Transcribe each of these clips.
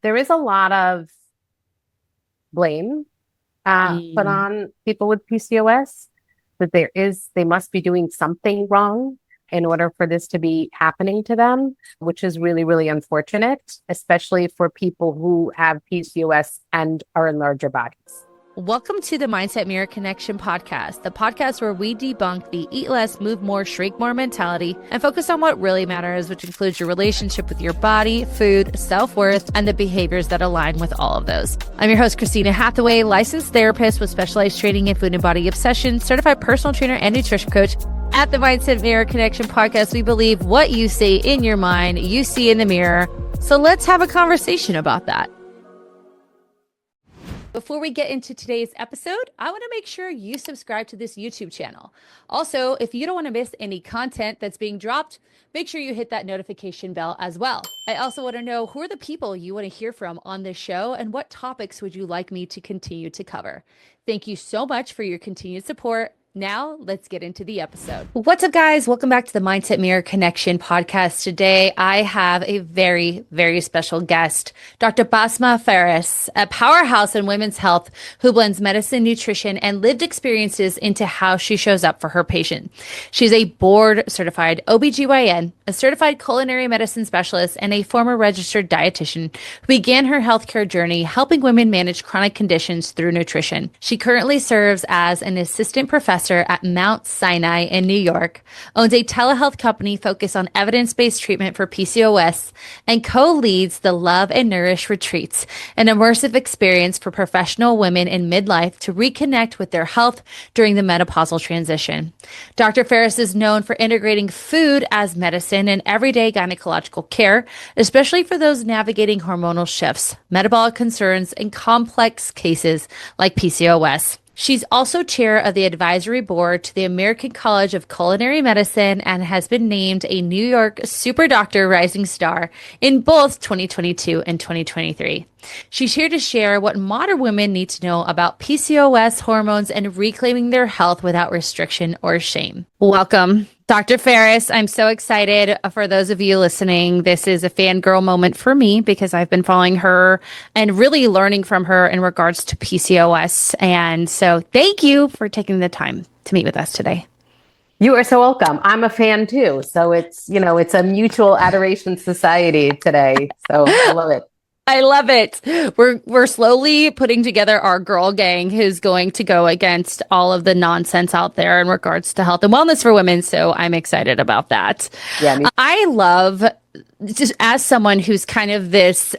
there is a lot of blame put Mm. on people with PCOS, that they must be doing something wrong in order for this to be happening to them, which is really, really unfortunate, especially for people who have PCOS and are in larger bodies. Welcome to the Mindset Mirror Connection podcast, the podcast where we debunk the eat less, move more, shrink more mentality and focus on what really matters, which includes your relationship with your body, food, self-worth, and the behaviors that align with all of those. I'm your host, Christina Hathaway, licensed therapist with specialized training in food and body obsession, certified personal trainer and nutrition coach. At the Mindset Mirror Connection podcast, we believe what you say in your mind, you see in the mirror. So let's have a conversation about that. Before we get into today's episode, I want to make sure you subscribe to this YouTube channel. Also, if you don't want to miss any content that's being dropped, make sure you hit that notification bell as well. I also want to know who are the people you want to hear from on this show and what topics would you like me to continue to cover. Thank you so much for your continued support. Now, let's get into the episode. What's up, guys? Welcome back to the Mindset Mirror Connection podcast. Today, I have a very, very special guest, Dr. Basma Faris, a powerhouse in women's health who blends medicine, nutrition, and lived experiences into how she shows up for her patient. She's a board-certified OB-GYN, a certified culinary medicine specialist, and a former registered dietitian who began her healthcare journey helping women manage chronic conditions through nutrition. She currently serves as an assistant professor at Mount Sinai in New York, owns a telehealth company focused on evidence-based treatment for PCOS, and co-leads the Love and Nourish retreats, an immersive experience for professional women in midlife to reconnect with their health during the menopausal transition. Dr. Faris is known for integrating food as medicine in everyday gynecological care, especially for those navigating hormonal shifts, metabolic concerns, and complex cases like PCOS. She's also chair of the advisory board to the American College of Culinary Medicine and has been named a New York Super Doctor Rising Star in both 2022 and 2023. She's here to share what modern women need to know about PCOS, hormones, and reclaiming their health without restriction or shame. Welcome, Dr. Faris. I'm so excited for those of you listening. This is a fangirl moment for me because I've been following her and really learning from her in regards to PCOS. And so thank you for taking the time to meet with us today. You are so welcome. I'm a fan too. So it's a mutual adoration society today. So I love it. I love it. We're slowly putting together our girl gang who's going to go against all of the nonsense out there in regards to health and wellness for women. So I'm excited about that. Yeah. I love, just as someone who's kind of this,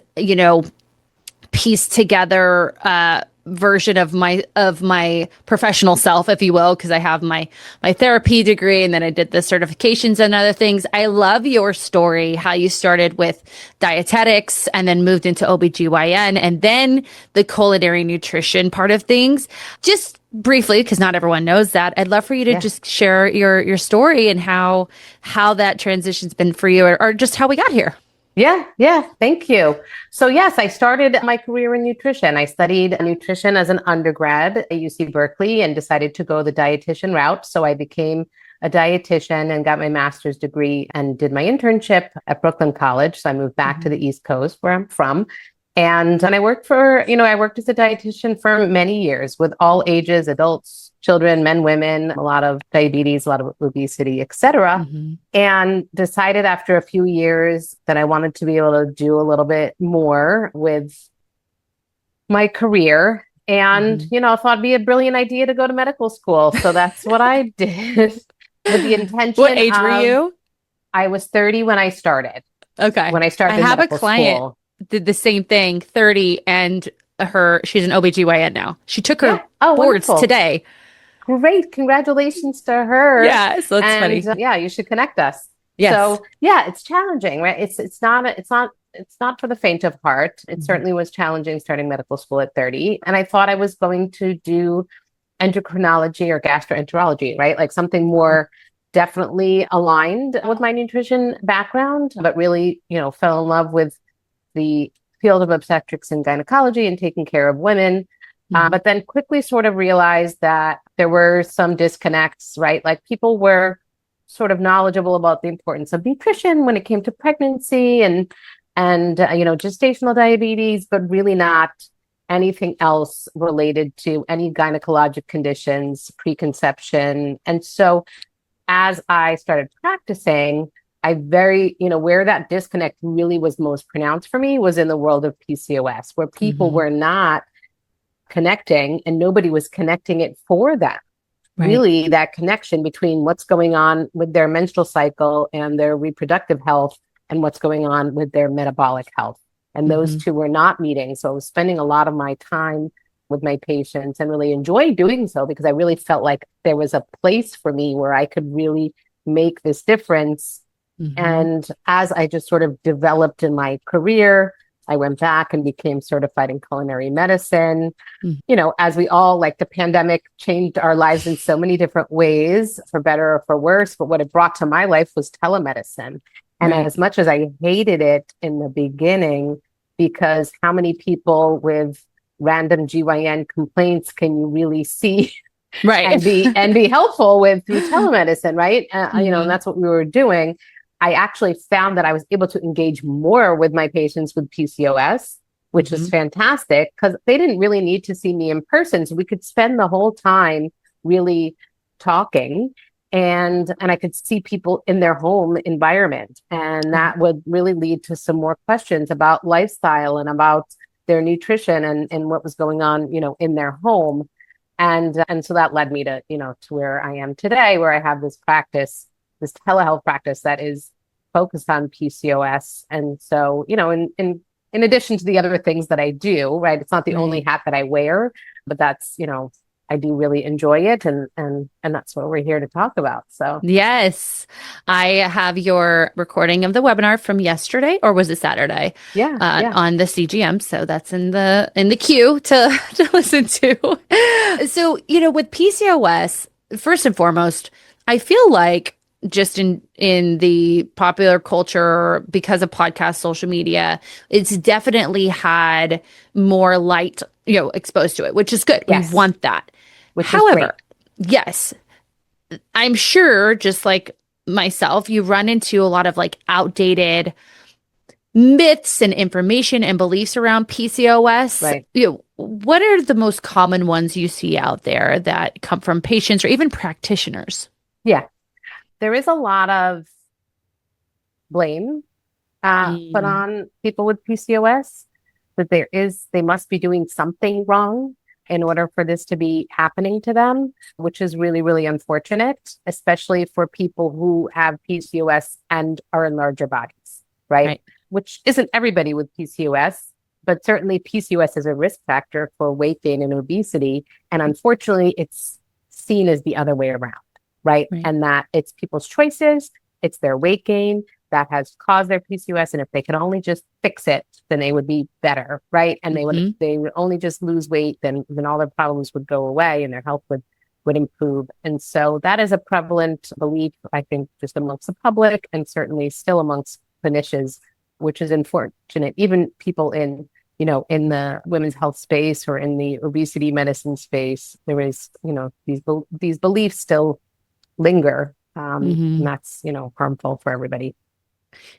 pieced together version of my professional self, if you will, because I have my therapy degree and then I did the certifications and other things. I love your story, how you started with dietetics and then moved into OB-GYN and then the culinary nutrition part of things. Just briefly, because not everyone knows that, I'd love for you to just share your story and how that transition's been for you or just how we got here. Yeah. Thank you. So yes, I started my career in nutrition. I studied nutrition as an undergrad at UC Berkeley and decided to go the dietitian route. So I became a dietitian and got my master's degree and did my internship at Brooklyn College. So I moved back to the East Coast where I'm from. And I worked I worked as a dietitian for many years with all ages, adults, children, men, women, a lot of diabetes, a lot of obesity, etc. And decided after a few years that I wanted to be able to do a little bit more with my career. And, thought it'd be a brilliant idea to go to medical school. So that's what I did with the intention. What age were you? I was 30 when I started. Okay. When I started I have a medical client school. Did the same thing, 30, and she's an OB-GYN now. She took her boards wonderful. today. Great. Congratulations to her. Yeah, so that's funny. Yeah, you should connect us. Yes. So yeah, it's challenging, right? It's not for the faint of heart. It certainly was challenging starting medical school at 30. And I thought I was going to do endocrinology or gastroenterology, right? Like something more definitely aligned with my nutrition background, but really, fell in love with the field of obstetrics and gynecology and taking care of women. But then quickly sort of realized that there were some disconnects, right? Like people were sort of knowledgeable about the importance of nutrition when it came to pregnancy and and, gestational diabetes, but really not anything else related to any gynecologic conditions, preconception. And so as I started practicing, where that disconnect really was most pronounced for me was in the world of PCOS, where people were not connecting and nobody was connecting it for them. Right. Really, that connection between what's going on with their menstrual cycle and their reproductive health and what's going on with their metabolic health. And those two were not meeting. So I was spending a lot of my time with my patients and really enjoyed doing so because I really felt like there was a place for me where I could really make this difference. And as I just sort of developed in my career, I went back and became certified in culinary medicine. As we all, like, the pandemic changed our lives in so many different ways, for better or for worse. But what it brought to my life was telemedicine. And as much as I hated it in the beginning, because how many people with random GYN complaints can you really see and be helpful with through telemedicine, right? And that's what we were doing. I actually found that I was able to engage more with my patients with PCOS, which is fantastic because they didn't really need to see me in person. So we could spend the whole time really talking, and I could see people in their home environment. And that would really lead to some more questions about lifestyle and about their nutrition and what was going on, in their home. And so that led me to where I am today, where I have this practice, this telehealth practice that is focused on PCOS. And so, in addition to the other things that I do, right, it's not the only hat that I wear, but that's, I do really enjoy it. And that's what we're here to talk about. So yes, I have your recording of the webinar from yesterday, or was it Saturday? On the CGM. So that's in the queue to listen to. So, with PCOS, first and foremost, I feel like just in the popular culture, because of podcasts, social media, it's definitely had more light, exposed to it, which is good. Yes. We want that. However, yes, I'm sure, just like myself, you run into a lot of like outdated myths and information and beliefs around PCOS. Right. What are the most common ones you see out there that come from patients or even practitioners? Yeah. There is a lot of blame put on people with PCOS, that they must be doing something wrong in order for this to be happening to them, which is really, really unfortunate, especially for people who have PCOS and are in larger bodies, right? Which isn't everybody with PCOS, but certainly PCOS is a risk factor for weight gain and obesity. And unfortunately, it's seen as the other way around. Right. And that it's people's choices, it's their weight gain that has caused their PCOS. And if they could only just fix it, then they would be better. Right. And they would only just lose weight, then all their problems would go away and their health would improve. And so that is a prevalent belief, I think, just amongst the public and certainly still amongst clinicians, which is unfortunate. Even people in the women's health space or in the obesity medicine space, there is, these beliefs still linger. And that's, harmful for everybody.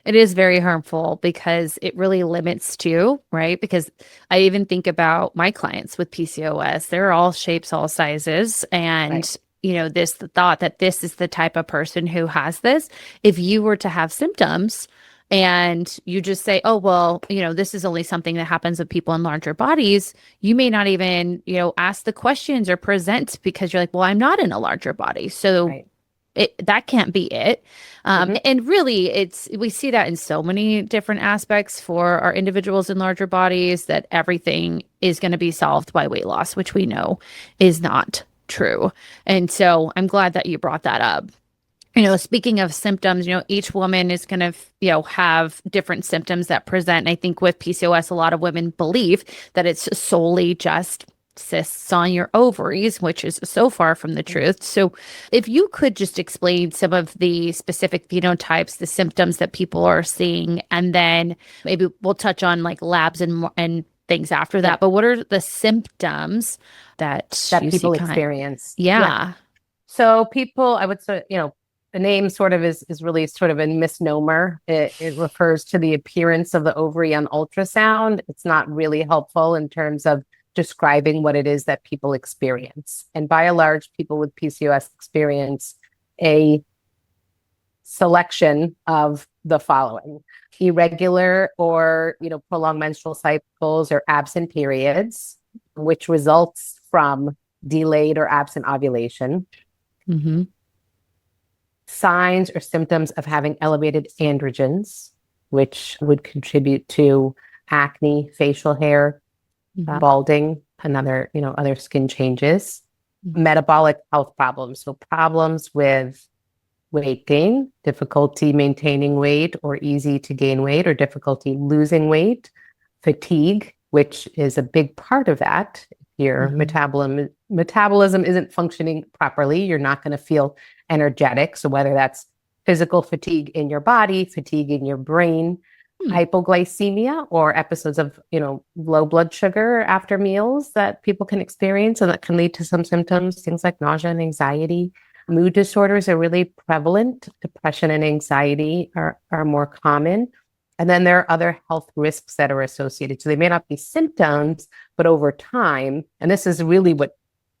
It is very harmful because it really limits too, right? Because I even think about my clients with PCOS, they're all shapes, all sizes. And, the thought that this is the type of person who has this, if you were to have symptoms and you just say, oh, well, this is only something that happens with people in larger bodies, you may not even, ask the questions or present because you're like, well, I'm not in a larger body. So that can't be it. And really, we see that in so many different aspects for our individuals in larger bodies, that everything is going to be solved by weight loss, which we know is not true. And so I'm glad that you brought that up. Speaking of symptoms, each woman is going to, have different symptoms that present. And I think with PCOS, a lot of women believe that it's solely just cysts on your ovaries, which is so far from the truth. So if you could just explain some of the specific phenotypes, the symptoms that people are seeing, and then maybe we'll touch on like labs and things after that. But what are the symptoms that people experience? Yeah. So people, I would say, the name sort of is really sort of a misnomer. It refers to the appearance of the ovary on ultrasound. It's not really helpful in terms of describing what it is that people experience. And by and large, people with PCOS experience a selection of the following: irregular or prolonged menstrual cycles or absent periods, which results from delayed or absent ovulation. Mm-hmm. Signs or symptoms of having elevated androgens, which would contribute to acne, facial hair, balding, and other skin changes. Metabolic health problems, so problems with weight gain, difficulty maintaining weight or easy to gain weight or difficulty losing weight. Fatigue, which is a big part of that. If your metabolism isn't functioning properly, you're not going to feel energetic. So whether that's physical fatigue in your body, fatigue in your brain, hypoglycemia, or episodes of low blood sugar after meals that people can experience, and that can lead to some symptoms, things like nausea and anxiety. Mood disorders are really prevalent. Depression and anxiety are more common. And then there are other health risks that are associated. So they may not be symptoms, but over time, and this is really what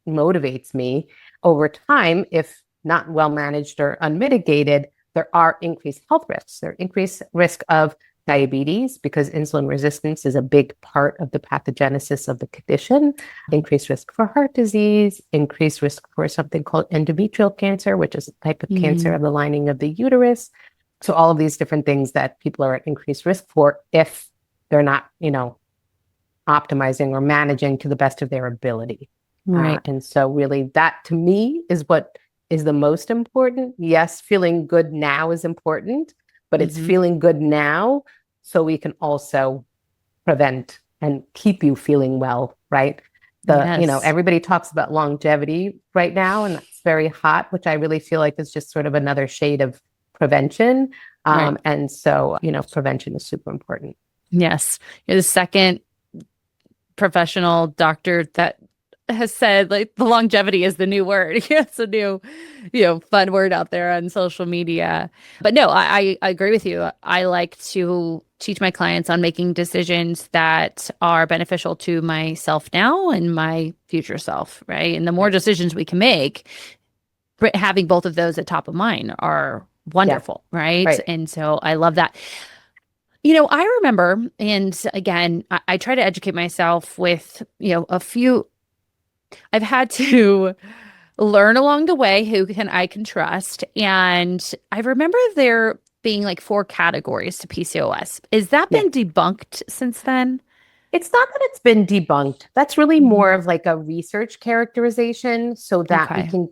motivates me, over time, if not well managed or unmitigated, there are increased health risks. There are increased risk of diabetes, because insulin resistance is a big part of the pathogenesis of the condition, increased risk for heart disease, increased risk for something called endometrial cancer, which is a type of cancer of the lining of the uterus. So all of these different things that people are at increased risk for if they're not, optimizing or managing to the best of their ability. Right. And so really that to me is what is the most important. Yes, feeling good now is important, but it's feeling good now so we can also prevent and keep you feeling well, right? Everybody talks about longevity right now, and that's very hot, which I really feel like is just sort of another shade of prevention. Right. And so, prevention is super important. Yes. You're the second professional doctor that has said like the longevity is the new word. It's a new, fun word out there on social media. But no, I agree with you. I like to teach my clients on making decisions that are beneficial to myself now and my future self, right? And the more decisions we can make, having both of those at top of mind are wonderful, right? And so I love that. I remember, and again, I try to educate myself with, a few. I've had to learn along the way who I can trust. And I remember there being like 4 categories to PCOS. Is that been debunked since then? It's not that it's been debunked. That's really more of like a research characterization so that we can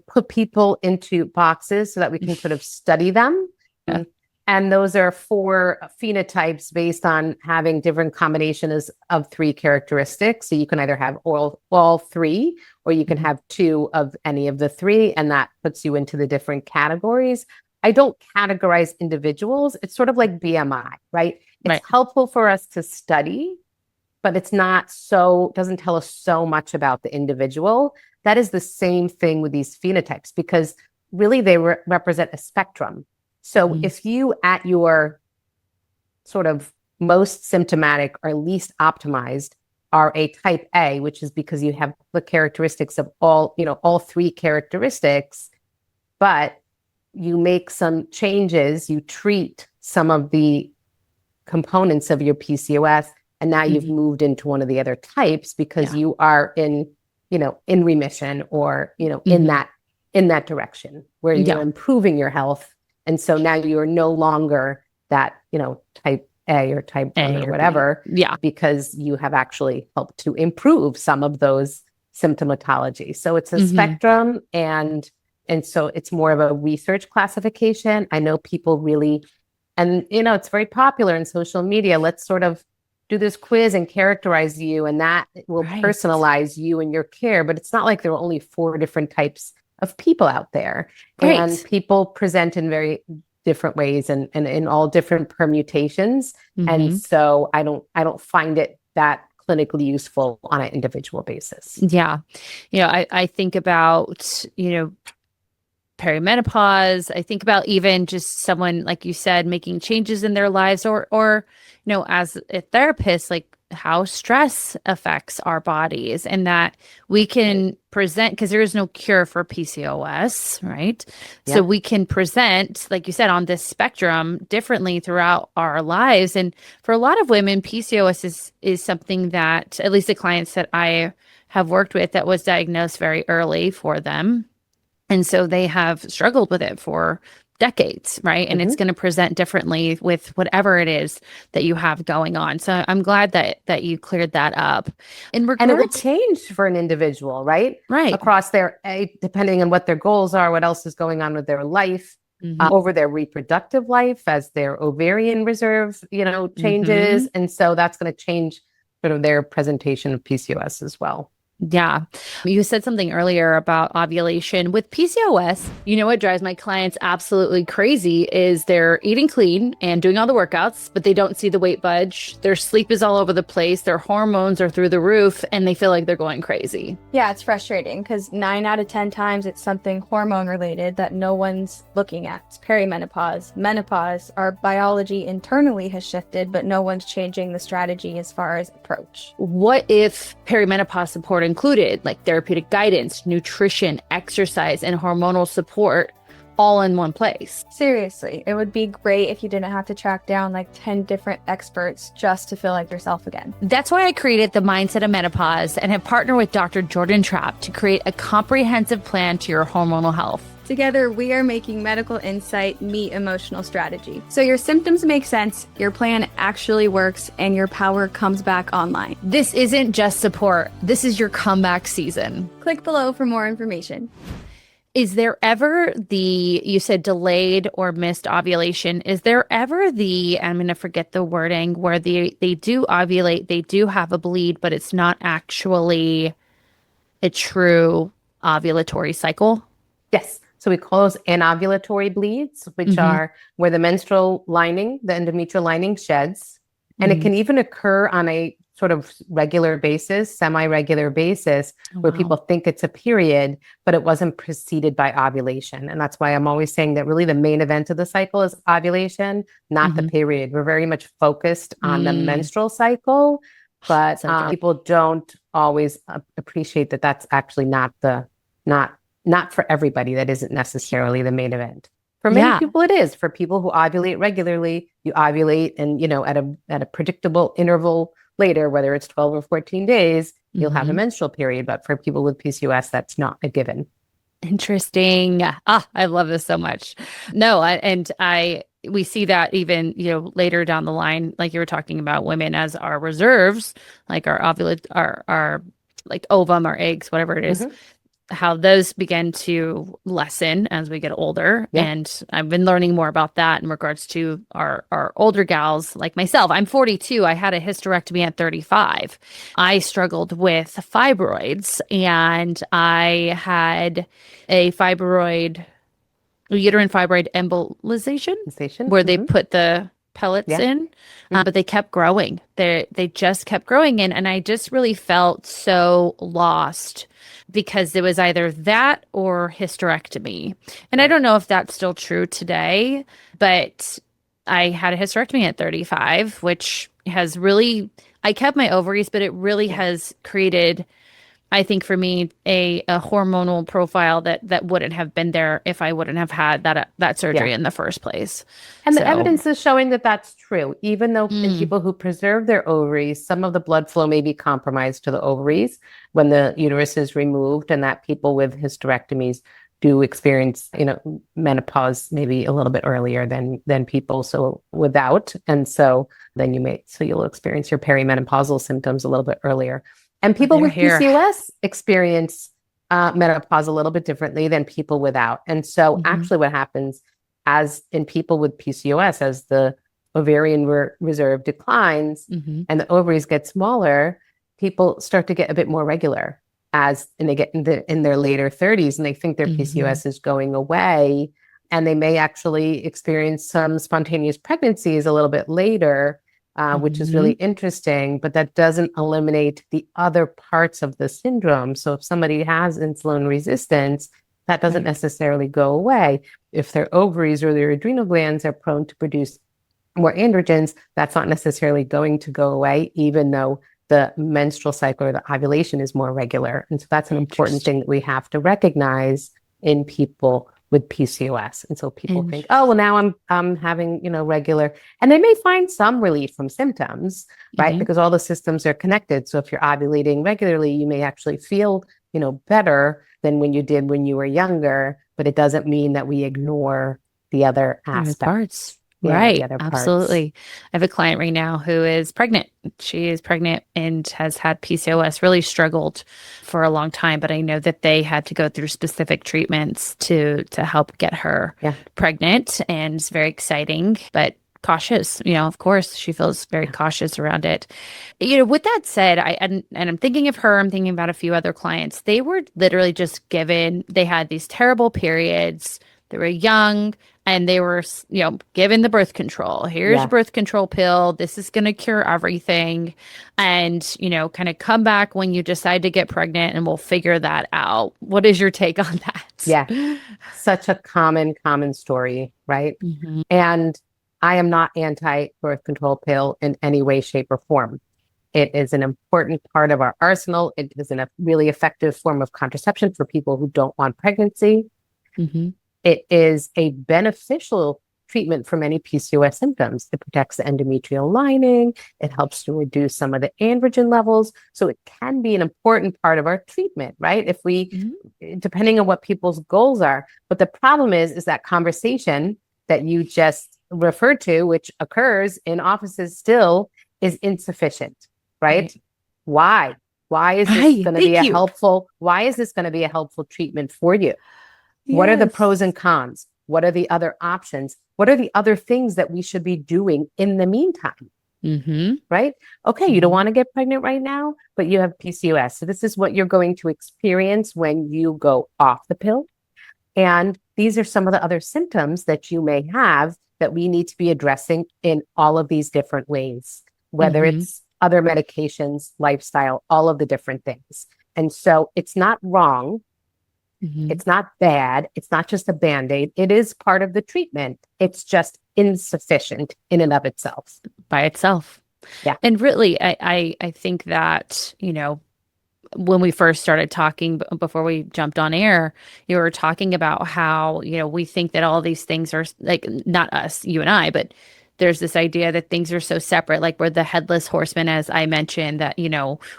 put people into boxes so that we can sort of study them. Yeah. And those are 4 phenotypes based on having different combinations of 3 characteristics. So you can either have all 3, or you can have 2 of any of the 3, and that puts you into the different categories. I don't categorize individuals. It's sort of like BMI, right? It's helpful for us to study, but it's not doesn't tell us so much about the individual. That is the same thing with these phenotypes, because really they represent a spectrum. So if you at your sort of most symptomatic or least optimized are a type A, which is because you have the characteristics of all 3 characteristics, but you make some changes, you treat some of the components of your PCOS, and now you've moved into one of the other types because you are in remission or, in that direction where you're improving your health. And so now you're no longer that, type A or type 1 or whatever, because you have actually helped to improve some of those symptomatology. So it's a spectrum, and so it's more of a research classification. I know people really, and it's very popular in social media. Let's sort of do this quiz and characterize you, and that will personalize you and your care. But it's not like there are only 4 different types of people out there. And people present in very different ways and in all different permutations. And so I don't find it that clinically useful on an individual basis. Yeah. I think about, perimenopause. I think about even just someone, like you said, making changes in their lives, or, as a therapist, like how stress affects our bodies, and that we can present, because there is no cure for PCOS, right? Yeah. So we can present, like you said, on this spectrum differently throughout our lives. And for a lot of women, PCOS is something that, at least the clients that I have worked with, that was diagnosed very early for them. And so they have struggled with it for decades, right? And it's going to present differently with whatever it is that you have going on. So I'm glad that you cleared that up. And it will change for an individual, right? Right. Across depending on what their goals are, what else is going on with their life, over their reproductive life as their ovarian reserve, changes. And so that's going to change sort of their presentation of PCOS as well. Yeah. You said something earlier about ovulation. With PCOS, what drives my clients absolutely crazy is they're eating clean and doing all the workouts, but they don't see the weight budge. Their sleep is all over the place. Their hormones are through the roof, and they feel like they're going crazy. Yeah, it's frustrating because 9 out of 10 times it's something hormone related that no one's looking at. It's perimenopause, menopause. Our biology internally has shifted, but no one's changing the strategy as far as approach. What if perimenopause support included like therapeutic guidance, nutrition, exercise, and hormonal support all in one place? Seriously, it would be great if you didn't have to track down like 10 different experts just to feel like yourself again. That's why I created the Mindset of Menopause and have partnered with Dr. Jordan Trapp to create a comprehensive plan to your hormonal health. Together, we are making medical insight meet emotional strategy. So your symptoms make sense, your plan actually works, and your power comes back online. This isn't just support. This is your comeback season. Click below for more information. Is there ever you said delayed or missed ovulation? Is there ever I'm going to forget the wording, where they do ovulate, they do have a bleed, but it's not actually a true ovulatory cycle? Yes. So we call those anovulatory bleeds, which are where the menstrual lining, the endometrial lining sheds. And it can even occur on a sort of regular basis, semi-regular basis, where people think it's a period, but it wasn't preceded by ovulation. And that's why I'm always saying that really the main event of the cycle is ovulation, not the period. We're very much focused on the menstrual cycle, but people don't always appreciate that that's actually not for everybody. That isn't necessarily the main event. For many people, it is. For people who ovulate regularly, you ovulate and, at a predictable interval later, whether it's 12 or 14 days, you'll have a menstrual period. But for people with PCOS, that's not a given. Interesting. I love this so much. No, we see that even, later down the line, like you were talking about women as our reserves, like our our like ovum or eggs, whatever it is. How those begin to lessen as we get older. And I've been learning more about that in regards to our older gals like myself. I'm 42. I had a hysterectomy at 35. I struggled with fibroids, and I had a uterine fibroid embolization where they put the pellets in, but they kept growing. They just kept growing in, and I just really felt so lost because it was either that or hysterectomy. And I don't know if that's still true today, but I had a hysterectomy at 35, which has really, I kept my ovaries, but it really has created, I think for me, a hormonal profile that wouldn't have been there if I wouldn't have had that surgery in the first place. And the evidence is showing that that's true. Even though in people who preserve their ovaries, some of the blood flow may be compromised to the ovaries when the uterus is removed, and that people with hysterectomies do experience, menopause maybe a little bit earlier than people without. And so then you'll experience your perimenopausal symptoms a little bit earlier. And people with PCOS experience menopause a little bit differently than people without. And so actually what happens as in people with PCOS, as the ovarian reserve declines and the ovaries get smaller, people start to get a bit more regular and they get in their later 30s, and they think their PCOS is going away, and they may actually experience some spontaneous pregnancies a little bit later, which is really interesting, but that doesn't eliminate the other parts of the syndrome. So if somebody has insulin resistance, that doesn't necessarily go away. If their ovaries or their adrenal glands are prone to produce more androgens, that's not necessarily going to go away, even though the menstrual cycle or the ovulation is more regular. And so that's an important thing that we have to recognize in people with PCOS. And so people think, oh, well, now I'm having, regular, and they may find some relief from symptoms, right? Because all the systems are connected. So if you're ovulating regularly, you may actually feel, better than when you did when you were younger, but it doesn't mean that we ignore the other aspects. Yeah, right. Absolutely. I have a client right now who is pregnant. She is pregnant and has had PCOS, really struggled for a long time, but I know that they had to go through specific treatments to help get her pregnant, and it's very exciting, but cautious, of course she feels very cautious around it. With that said, and I'm thinking of her, I'm thinking about a few other clients. They were literally just they had these terrible periods. They were young and they were, given the birth control. Here's your birth control pill. This is going to cure everything. And, kind of come back when you decide to get pregnant and we'll figure that out. What is your take on that? Yeah. Such a common story, right? And I am not anti-birth control pill in any way, shape, or form. It is an important part of our arsenal. It is a really effective form of contraception for people who don't want pregnancy. It is a beneficial treatment for many PCOS symptoms. It protects the endometrial lining. It helps to reduce some of the androgen levels. So it can be an important part of our treatment, right? If we, depending on what people's goals are. But the problem is that conversation that you just referred to, which occurs in offices still, is insufficient, right? Why? Why is this going to be why is this going to be a helpful treatment for you? What are the pros and cons? What are the other options? What are the other things that we should be doing in the meantime? Right? Okay, you don't want to get pregnant right now, but you have PCOS. So this is what you're going to experience when you go off the pill. And these are some of the other symptoms that you may have that we need to be addressing in all of these different ways, whether it's other medications, lifestyle, all of the different things. And so it's not wrong. It's not bad. It's not just a Band-Aid. It is part of the treatment. It's just insufficient in and of itself. By itself. Yeah. And really, I think that, when we first started talking, before we jumped on air, you were talking about how, we think that all these things are like, not us, you and I, but there's this idea that things are so separate, like we're the headless horseman, as I mentioned, that,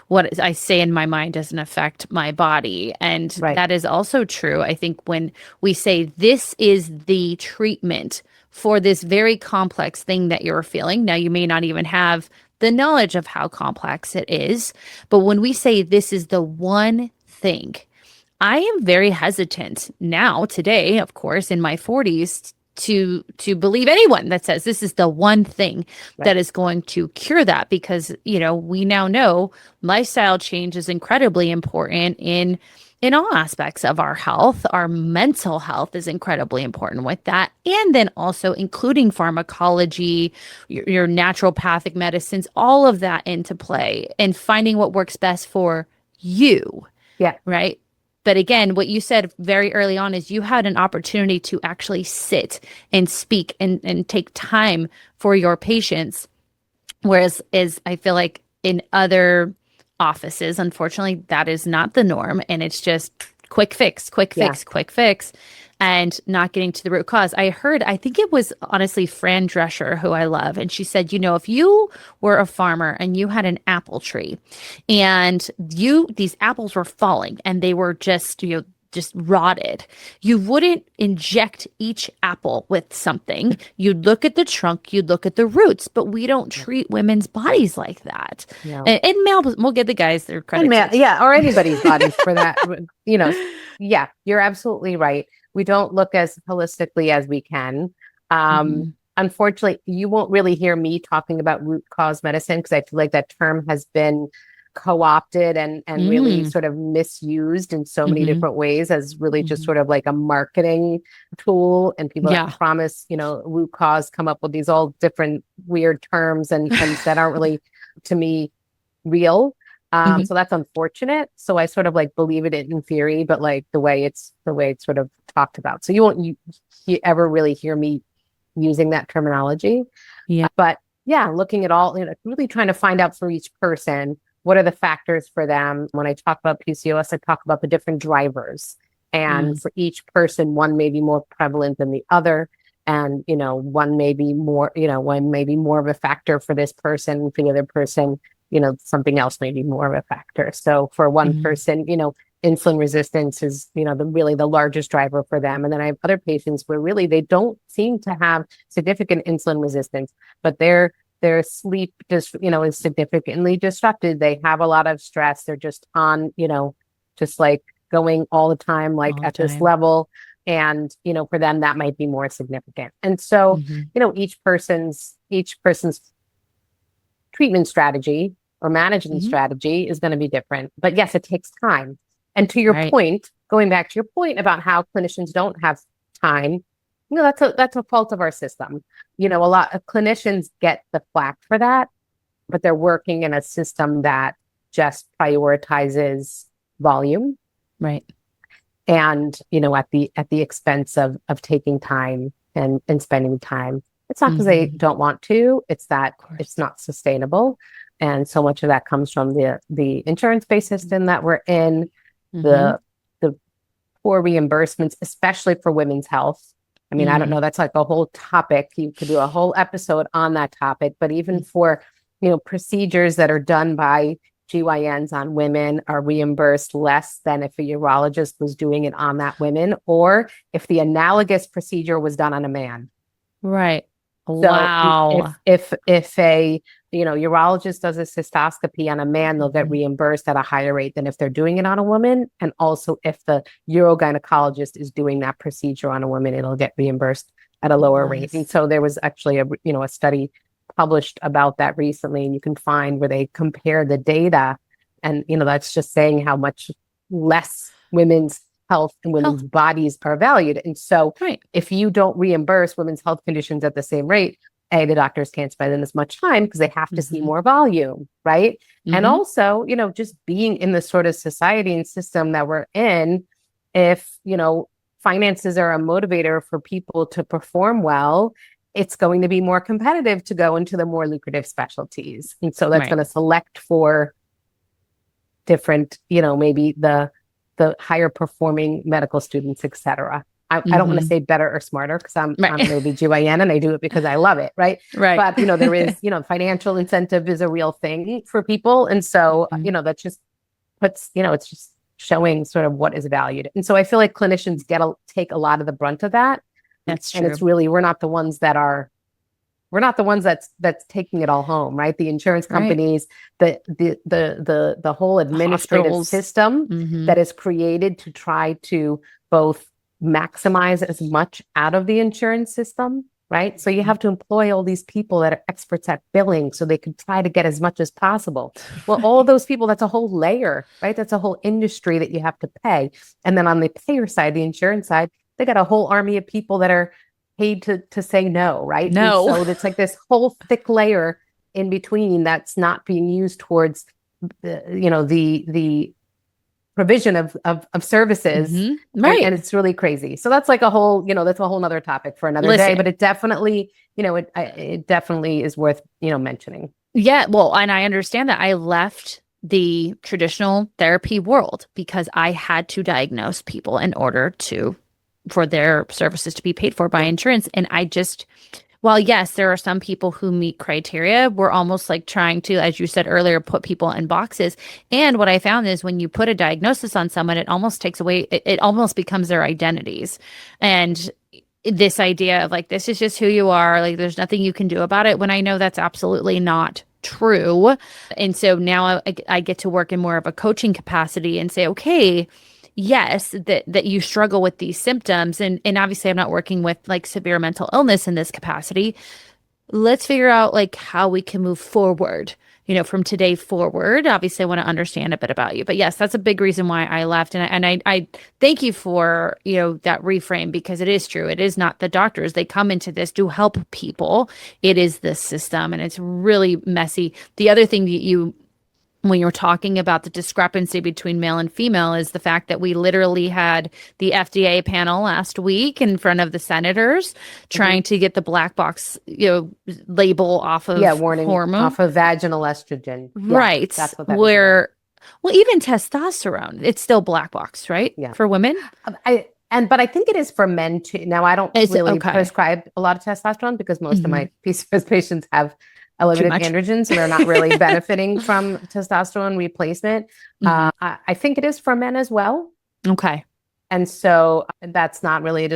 what I say in my mind doesn't affect my body. And that is also true. I think when we say this is the treatment for this very complex thing that you're feeling, now you may not even have the knowledge of how complex it is, but when we say this is the one thing, I am very hesitant now, today, of course, in my 40s, to believe anyone that says this is the one thing that is going to cure that, because we now know lifestyle change is incredibly important in all aspects of our health. Our mental health is incredibly important with that, and then also including pharmacology, your naturopathic medicines, all of that into play, and finding what works best for you. Right. But again, what you said very early on is you had an opportunity to actually sit and speak and take time for your patients. Whereas I feel like in other offices, unfortunately, that is not the norm. And it's just quick fix, and not getting to the root cause. I think it was honestly Fran Drescher, who I love. And she said, if you were a farmer and you had an apple tree and these apples were falling and they were just rotted, you wouldn't inject each apple with something. You'd look at the trunk, you'd look at the roots, but we don't treat women's bodies like that. And male, we'll give the guys their credit. Or anybody's bodies for that. Yeah, you're absolutely right. We don't look as holistically as we can. Unfortunately, you won't really hear me talking about root cause medicine, because I feel like that term has been co-opted and really sort of misused in so many different ways as really just sort of like a marketing tool. And people that promise, root cause, come up with these all different weird terms and that aren't really, to me, real. So that's unfortunate. So I sort of like believe it in theory, but like the way it's sort of talked about. So you ever really hear me using that terminology. Yeah. But yeah, looking at all, really trying to find out for each person, what are the factors for them? When I talk about PCOS, I talk about the different drivers. And for each person, one may be more prevalent than the other. And, one may be more of a factor for this person. For the other person, something else may be more of a factor. So for one person, insulin resistance is, really the largest driver for them. And then I have other patients where really they don't seem to have significant insulin resistance, but their sleep just, is significantly disrupted. They have a lot of stress. They're just on, just like going all the time, like at this level. And, for them, that might be more significant. And so, each person's treatment strategy or management strategy is going to be different. But yes, it takes time. And to your point, going back to your point about how clinicians don't have time, that's a fault of our system. A lot of clinicians get the flack for that, but they're working in a system that just prioritizes volume. Right. And, at the expense of taking time and spending time. It's not because they don't want to, it's that it's not sustainable. And so much of that comes from the insurance-based system that we're in, the poor reimbursements, especially for women's health. I mean, I don't know, that's like a whole topic. You could do a whole episode on that topic, but even for, procedures that are done by GYNs on women are reimbursed less than if a urologist was doing it on that woman, or if the analogous procedure was done on a man. Right. So Wow. if a urologist does a cystoscopy on a man, they'll get reimbursed at a higher rate than if they're doing it on a woman. And also if the urogynecologist is doing that procedure on a woman, it'll get reimbursed at a lower rate. And so there was actually a study published about that recently, and you can find where they compare the data, and that's just saying how much less women's health and women's bodies are valued. And so if you don't reimburse women's health conditions at the same rate, the doctors can't spend as much time because they have to see more volume, right? And also, just being in the sort of society and system that we're in, if finances are a motivator for people to perform well, it's going to be more competitive to go into the more lucrative specialties. And so that's going to select for different, maybe the higher performing medical students, et cetera. I don't want to say better or smarter because I'm an OB-GYN and I do it because I love it. Right. But, there is, financial incentive is a real thing for people. And so, that just puts, it's just showing sort of what is valued. And so I feel like clinicians take a lot of the brunt of that. That's true. And it's really, we're not the ones that's taking it all home, right? The insurance companies, the whole administrative system that is created to try to both maximize as much out of the insurance system, right? So you have to employ all these people that are experts at billing so they can try to get as much as possible. Well, all of those people, that's a whole layer, right? That's a whole industry that you have to pay. And then on the payer side, the insurance side, they got a whole army of people that are paid to say no, right? No. And so it's like this whole thick layer in between that's not being used towards the provision of services. Right. And it's really crazy. So that's like a whole, that's a whole nother topic for another day, but it definitely, it definitely is worth, mentioning. Yeah. Well, and I understand that I left the traditional therapy world because I had to diagnose people in order for their services to be paid for by insurance. And while yes, there are some people who meet criteria, we're almost like trying to, as you said earlier, put people in boxes. And what I found is when you put a diagnosis on someone, it almost takes away, it almost becomes their identities. And this idea of like, this is just who you are, like there's nothing you can do about it, when I know that's absolutely not true. And so now I get to work in more of a coaching capacity and say, okay, yes, that you struggle with these symptoms. And obviously I'm not working with like severe mental illness in this capacity. Let's figure out like how we can move forward, from today forward. Obviously I want to understand a bit about you, but yes, that's a big reason why I left. And I thank you for, that reframe, because it is true. It is not the doctors. They come into this to help people. It is the system, and it's really messy. The other thing that you when you're talking about the discrepancy between male and female is the fact that we literally had the FDA panel last week in front of the senators trying to get the black box, label off of warning hormone. off of vaginal estrogen. Right. That's what that where, well, even testosterone, it's still black box, right? Yeah. For women. But I think it is for men too. Now, I don't really prescribe a lot of testosterone because most of my PCOS patients have elevated androgens and they're not really benefiting from testosterone replacement. I think it is for men as well. Okay. And so that's not really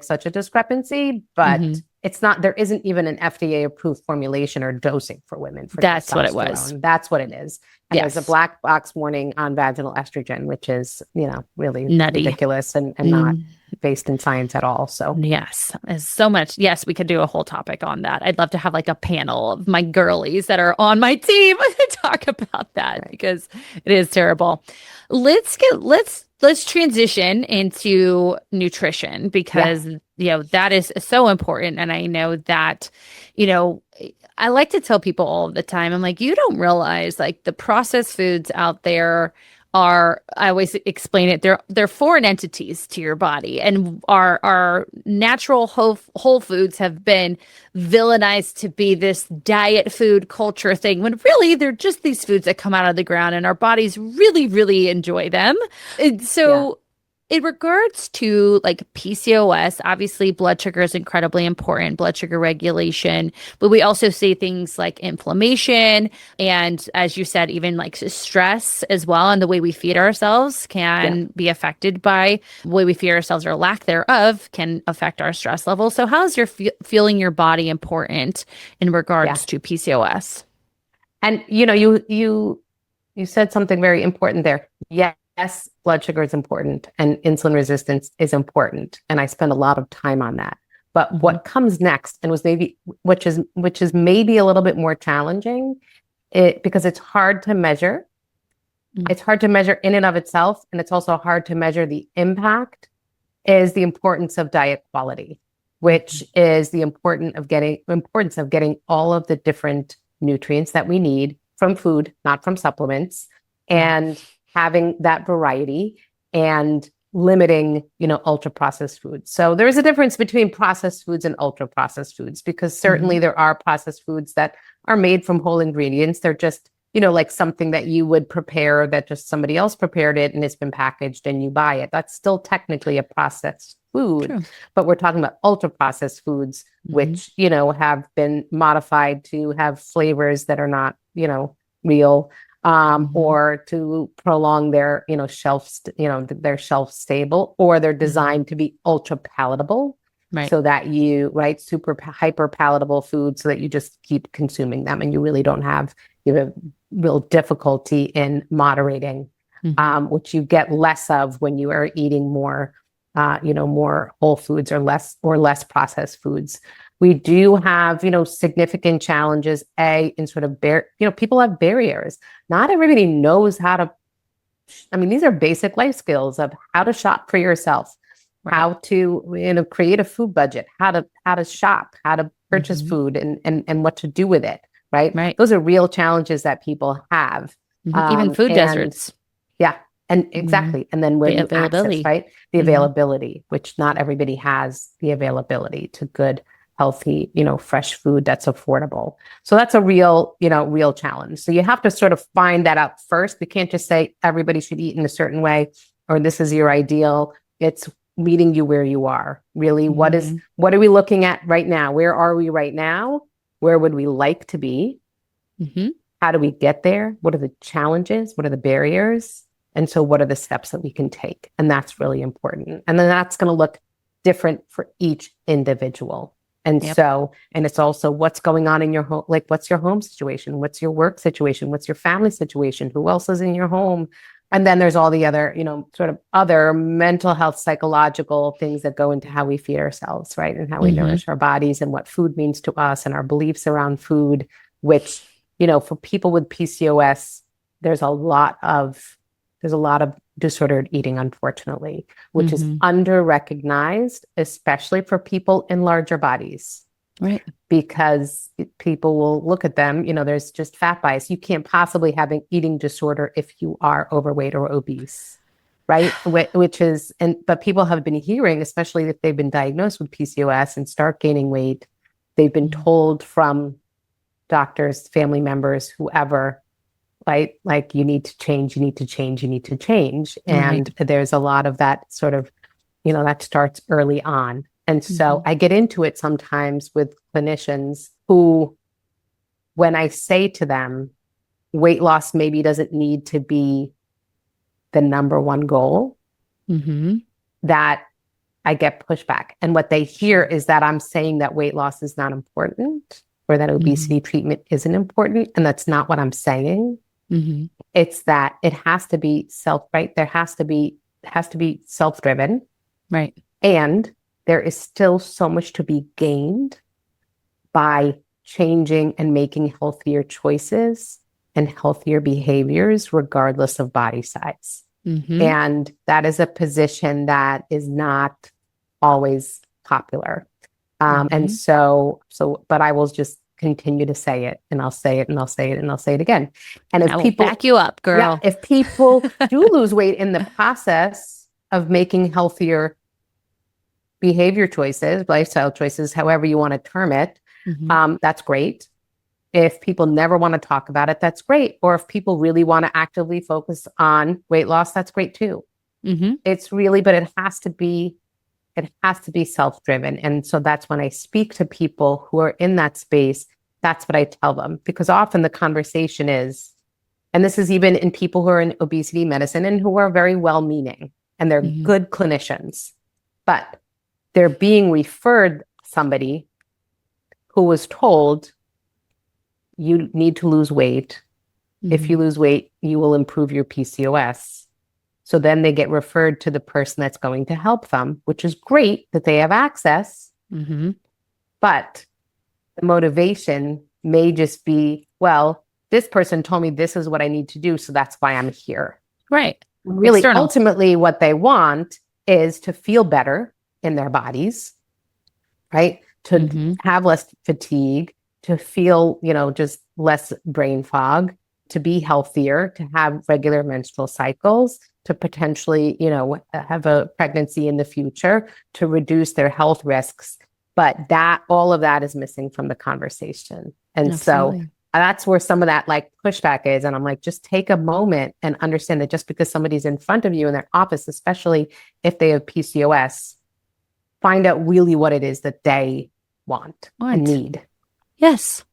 such a discrepancy, but it's not, there isn't even an FDA approved formulation or dosing for women for That's testosterone. what it was. That's what it is. And there's a black box warning on vaginal estrogen, which is, really nutty, ridiculous and not based in science at all. So yes, there's so much. Yes, we could do a whole topic on that. I'd love to have like a panel of my girlies that are on my team to talk about that because it is terrible. Let's transition into nutrition because that is so important. And I know that, I like to tell people all the time, I'm like, you don't realize like the processed foods out there I always explain it, they're foreign entities to your body, and our natural whole foods have been villainized to be this diet food culture thing, when really they're just these foods that come out of the ground and our bodies really, really enjoy them. And so in regards to like PCOS, obviously blood sugar is incredibly important, blood sugar regulation, but we also see things like inflammation and, as you said, even like stress as well. And the way we feed ourselves can be affected by the way we feed ourselves, or lack thereof can affect our stress levels. So how is your feeling your body important in regards to PCOS? And, you said something very important there. Yes, blood sugar is important and insulin resistance is important. And I spend a lot of time on that. But what comes next, and which is maybe a little bit more challenging, because it's hard to measure. It's hard to measure in and of itself. And it's also hard to measure the impact, is the importance of diet quality, which is the importance of getting all of the different nutrients that we need from food, not from supplements, and having that variety and limiting, ultra processed foods. So there is a difference between processed foods and ultra processed foods, because certainly there are processed foods that are made from whole ingredients. They're just, like something that you would prepare, that just somebody else prepared it and it's been packaged and you buy it. That's still technically a processed food. True. But we're talking about ultra processed foods, which, have been modified to have flavors that are not, real. Or to prolong their, their shelf stable, or they're designed to be ultra palatable, so that super hyper palatable food, so that you just keep consuming them and you really don't have real difficulty in moderating, which you get less of when you are eating more, more whole foods or less processed foods. We do have, significant challenges, in sort of people have barriers. Not everybody knows how to, these are basic life skills of how to shop for yourself, how to, create a food budget, how to shop, how to purchase food and what to do with it. Right. Those are real challenges that people have. Even food deserts. Yeah. And exactly. And then where you access, the availability, which not everybody has the availability to good, healthy, fresh food that's affordable. So that's a real challenge. So you have to sort of find that out first. We can't just say everybody should eat in a certain way, or this is your ideal. It's meeting you where you are. Really, what are we looking at right now? Where are we right now? Where would we like to be? How do we get there? What are the challenges? What are the barriers? And so what are the steps that we can take? And that's really important. And then that's going to look different for each individual. And so, and it's also what's going on in your home, like what's your home situation? What's your work situation? What's your family situation? Who else is in your home? And then there's all the other, sort of other mental health, psychological things that go into how we feed ourselves, right? And how we nourish our bodies and what food means to us and our beliefs around food, which, for people with PCOS, there's a lot of disordered eating, unfortunately, which is under-recognized, especially for people in larger bodies. Right. because people will look at them, there's just fat bias. You can't possibly have an eating disorder if you are overweight or obese, right? Which is, but people have been hearing, especially if they've been diagnosed with PCOS and start gaining weight, they've been told from doctors, family members, whoever, right? Like, you need to change, you need to change, you need to change. And there's a lot of that sort of, that starts early on. And so I get into it sometimes with clinicians who, when I say to them, weight loss maybe doesn't need to be the number one goal, that I get pushback. And what they hear is that I'm saying that weight loss is not important, or that obesity treatment isn't important. And that's not what I'm saying. It's that it has to be right? There has to be self-driven. Right. And there is still so much to be gained by changing and making healthier choices and healthier behaviors, regardless of body size. And that is a position that is not always popular. And but I will just continue to say it, and I'll say it, and I'll say it, and I'll say it again. And if people back you up, girl, if people do lose weight in the process of making healthier behavior choices, lifestyle choices, however you want to term it, that's great. If people never want to talk about it, that's great. Or if people really want to actively focus on weight loss, that's great too. It's really, but it has to be self-driven. And so that's when I speak to people who are in that space, that's what I tell them, because often the conversation is, and this is even in people who are in obesity medicine and who are very well-meaning and they're good clinicians, but they're being referred somebody who was told, you need to lose weight. If you lose weight, you will improve your PCOS. So then they get referred to the person that's going to help them, which is great that they have access. But the motivation may just be, well, this person told me this is what I need to do, so that's why I'm here. Right. Really, External. ultimately, what they want is to feel better in their bodies, right? To have less fatigue, to feel, just less brain fog, to be healthier, to have regular menstrual cycles, to potentially, have a pregnancy in the future, to reduce their health risks. But all of that is missing from the conversation. And so that's where some of that pushback is. And I'm like, just take a moment and understand that just because somebody's in front of you in their office, especially if they have PCOS, find out really what it is that they want and need. Yes.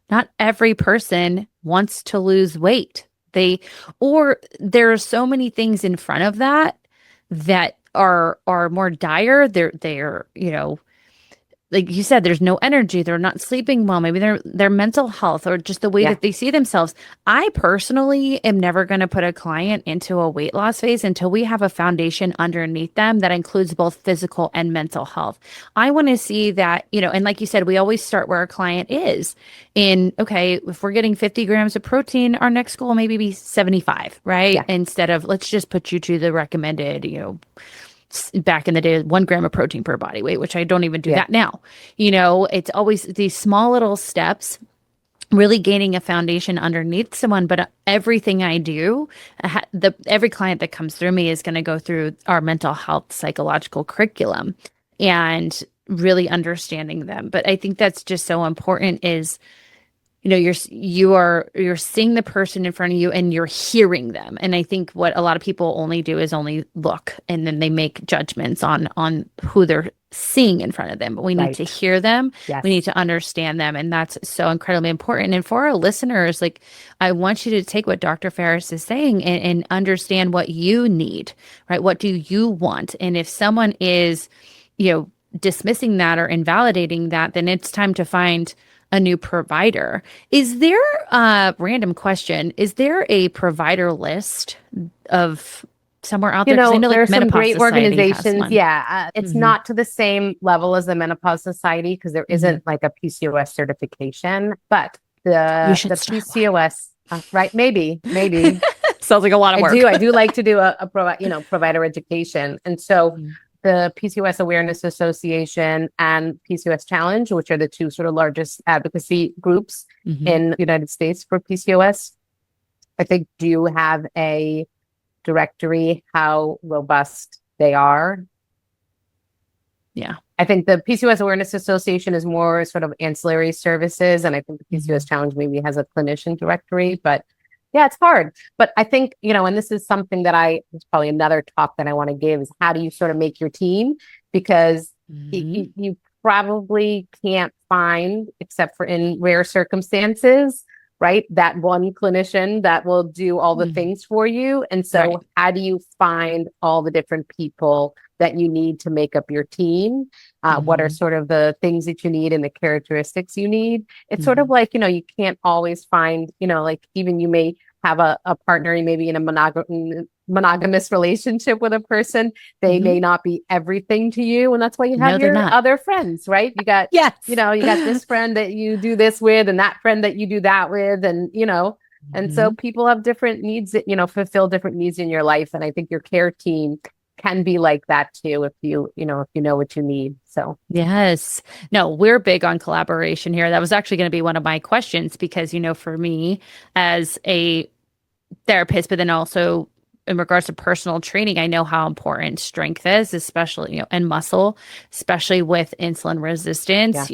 Not every person wants to lose weight. There are so many things in front of that are more dire. They're, like you said, there's no energy. They're not sleeping well. Maybe their mental health or just the way that they see themselves. I personally am never going to put a client into a weight loss phase until we have a foundation underneath them that includes both physical and mental health. I want to see that, and like you said, we always start where our client is. Okay, if we're getting 50 grams of protein, our next goal maybe be 75, right? Yeah. Instead of let's just put you to the recommended, back in the day, 1 gram of protein per body weight, which I don't even do that now. It's always these small little steps, really gaining a foundation underneath someone. But everything I do, every client that comes through me is going to go through our mental health psychological curriculum and really understanding them. But I think that's just so important is, you're seeing the person in front of you and you're hearing them. And I think what a lot of people only do is only look, and then they make judgments on who they're seeing in front of them. But we need to hear them. Yes. We need to understand them. And that's so incredibly important. And for our listeners, I want you to take what Dr. Faris is saying and understand what you need, right? What do you want? And if someone is, dismissing that or invalidating that, then it's time to find a new provider. Is there a random question? Is there a provider list of somewhere out there? I know there are some great organizations. Yeah. It's not to the same level as the Menopause Society because there isn't a PCOS certification, but the PCOS, right? Maybe. Sounds like a lot of work. I do like to do a provider education. And so the PCOS Awareness Association and PCOS Challenge, which are the two sort of largest advocacy groups in the United States for PCOS, I think do have a directory how robust they are. Yeah. I think the PCOS Awareness Association is more sort of ancillary services, and I think the PCOS Challenge maybe has a clinician directory, but yeah, it's hard. But I think, and this is something that it's probably another talk that I want to give, is how do you sort of make your team? Because you probably can't find, except for in rare circumstances, right, that one clinician that will do all the things for you. And so how do you find all the different people that you need to make up your team? What are sort of the things that you need and the characteristics you need? It's sort of like, you can't always find, like even you may have a partner, maybe in a monogamous relationship with a person. They may not be everything to you. And that's why you have your other friends, right? You got, you got this friend that you do this with, and that friend that you do that with. And, and so people have different needs that, fulfill different needs in your life. And I think your care team can be like that too, if you know what you need. So yes, no, we're big on collaboration here. That was actually going to be one of my questions, because, for me as a therapist, but then also in regards to personal training, I know how important strength is, especially, and muscle, especially with insulin resistance,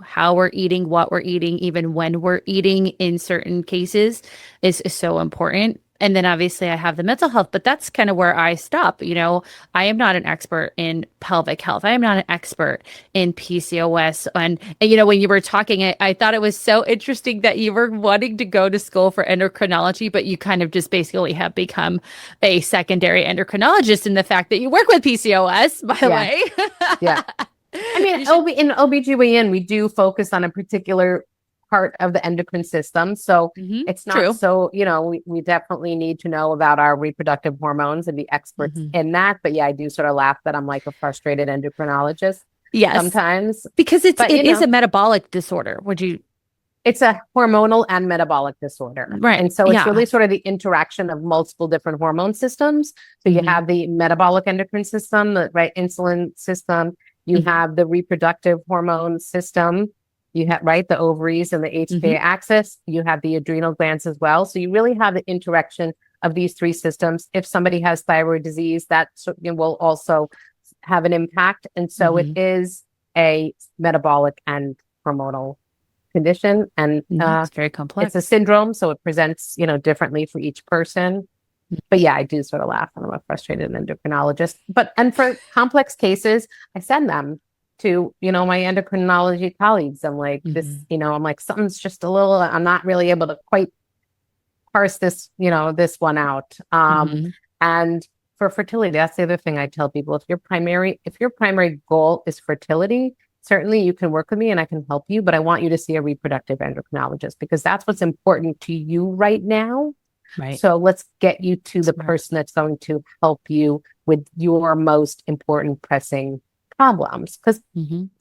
how we're eating, what we're eating, even when we're eating in certain cases is so important. And then obviously I have the mental health, but that's kind of where I stop. I am not an expert in pelvic health. I am not an expert in PCOS. And when you were talking, I thought it was so interesting that you were wanting to go to school for endocrinology, but you kind of just basically have become a secondary endocrinologist in the fact that you work with PCOS, by the way. Yeah. I mean, in OB-GYN, we do focus on a particular part of the endocrine system. So it's not so, we definitely need to know about our reproductive hormones and be experts in that. But yeah, I do sort of laugh that I'm like a frustrated endocrinologist sometimes. Because it is a metabolic disorder. It's a hormonal and metabolic disorder. Right. And so it's really sort of the interaction of multiple different hormone systems. So you have the metabolic endocrine system, the insulin system, you have the reproductive hormone system, you have, the ovaries and the HPA axis. You have the adrenal glands as well. So you really have the interaction of these three systems. If somebody has thyroid disease, that will also have an impact. And so it is a metabolic and hormonal condition. And it's very complex. It's a syndrome. So it presents, differently for each person. But yeah, I do sort of laugh when I'm a frustrated endocrinologist. And for complex cases, I send them to, my endocrinology colleagues. I'm like, I'm like, something's just a little, I'm not really able to quite parse this, this one out. And for fertility, that's the other thing I tell people. If your primary goal is fertility, certainly you can work with me and I can help you, but I want you to see a reproductive endocrinologist, because that's what's important to you right now. Right. So let's get you to the person that's going to help you with your most important pressing problems. Because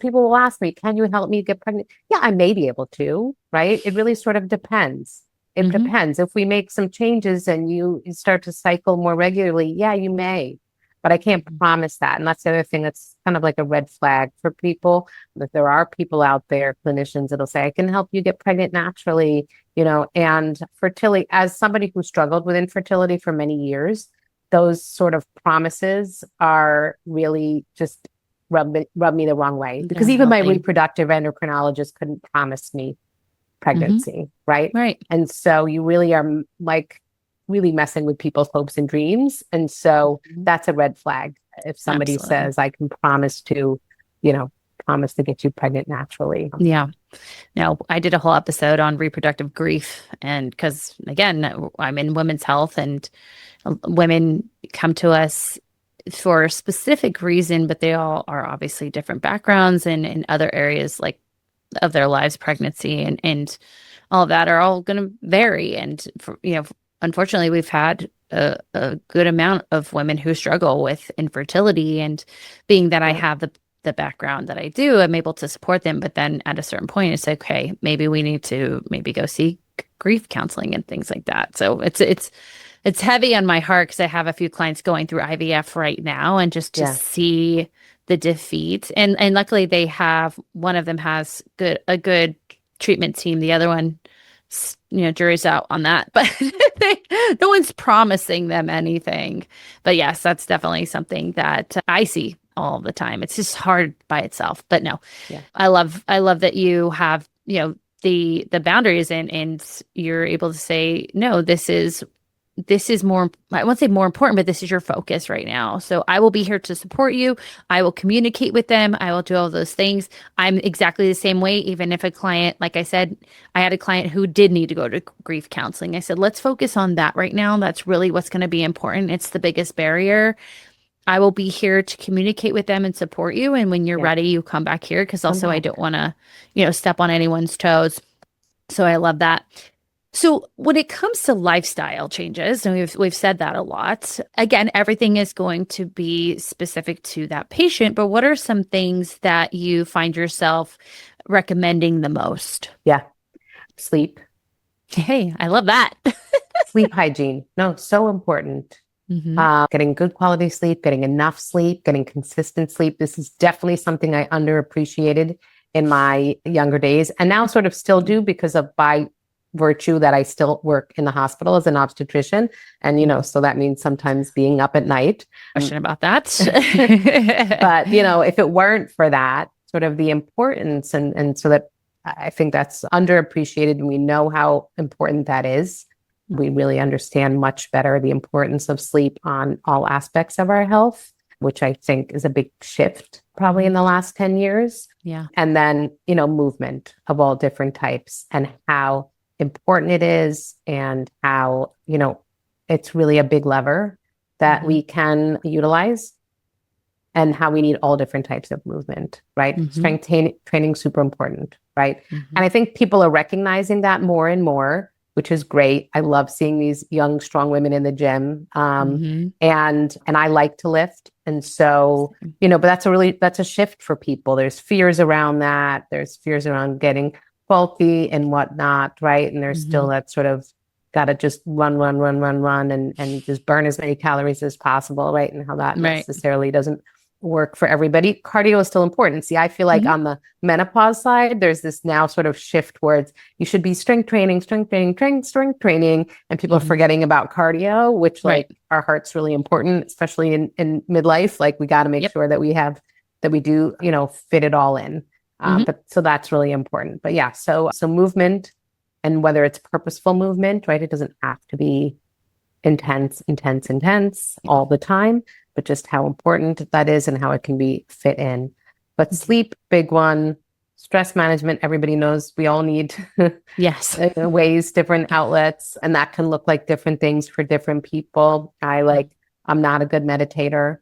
people will ask me, can you help me get pregnant? Yeah, I may be able to, right? It really sort of depends. It depends. If we make some changes and you start to cycle more regularly, yeah, you may. But I can't promise that. And that's the other thing that's kind of like a red flag for people. That there are people out there, clinicians, that'll say, I can help you get pregnant naturally, and fertility. As somebody who struggled with infertility for many years, those sort of promises are really just rub me the wrong way. Because even my reproductive endocrinologist couldn't promise me pregnancy, right? Right. And so you really are like really messing with people's hopes and dreams. And so that's a red flag. If somebody says, I can promise to, promise to get you pregnant naturally. Yeah. Now, I did a whole episode on reproductive grief. And because, again, I'm in women's health, and women come to us for a specific reason, but they all are obviously different backgrounds and in other areas like of their lives, pregnancy and all of that are all going to vary. And, unfortunately, we've had a good amount of women who struggle with infertility, and being that I have the background that I do, I'm able to support them. But then at a certain point, it's okay, maybe we need to go seek grief counseling and things like that. So it's heavy on my heart, because I have a few clients going through IVF right now, and just to see the defeat. And luckily they have, one of them has a good treatment team. The other one, jury's out on that, but no one's promising them anything. But yes, that's definitely something that I see all the time. It's just hard by itself, but no, Yeah. I love that you have, the boundaries and you're able to say, no, this is more, I won't say more important, but this is your focus right now. So I will be here to support you. I will communicate with them. I will do all those things. I'm exactly the same way. Even if a client, like I said, I had a client who did need to go to grief counseling. I said, let's focus on that right now. That's really what's going to be important. It's the biggest barrier. I will be here to communicate with them and support you. And when you're ready, you come back here. Because also I don't want to, step on anyone's toes. So I love that. So when it comes to lifestyle changes, and we've said that a lot, again, everything is going to be specific to that patient, but what are some things that you find yourself recommending the most? Yeah. Sleep. Hey, I love that. Sleep hygiene. No, so important. Getting good quality sleep, getting enough sleep, getting consistent sleep. This is definitely something I underappreciated in my younger days, and now sort of still do because of by virtue that I still work in the hospital as an obstetrician. And, so that means sometimes being up at night. Question about that. But, if it weren't for that, sort of the importance and so that I think that's underappreciated, and we know how important that is. We really understand much better the importance of sleep on all aspects of our health, which I think is a big shift probably in the last 10 years. Yeah. And then, movement of all different types and how important it is, and how, it's really a big lever that we can utilize, and how we need all different types of movement, right? Strength training, super important, right? And I think people are recognizing that more and more, which is great. I love seeing these young, strong women in the gym. And I like to lift. And so, but that's a shift for people. There's fears around that. There's fears around getting bulky and whatnot, right? And there's still that sort of got to just run and just burn as many calories as possible, right? And how that necessarily doesn't work for everybody. Cardio is still important. See, I feel like on the menopause side, there's this now sort of shift towards you should be strength training, and people are forgetting about cardio, which like our heart's really important, especially in midlife. Like we got to make sure that we do, fit it all in. But so that's really important. But yeah, so movement, and whether it's purposeful movement, right? It doesn't have to be intense all the time, but just how important that is and how it can be fit in. But sleep, big one. Stress management, everybody knows we all need ways, different outlets, and that can look like different things for different people. I'm not a good meditator,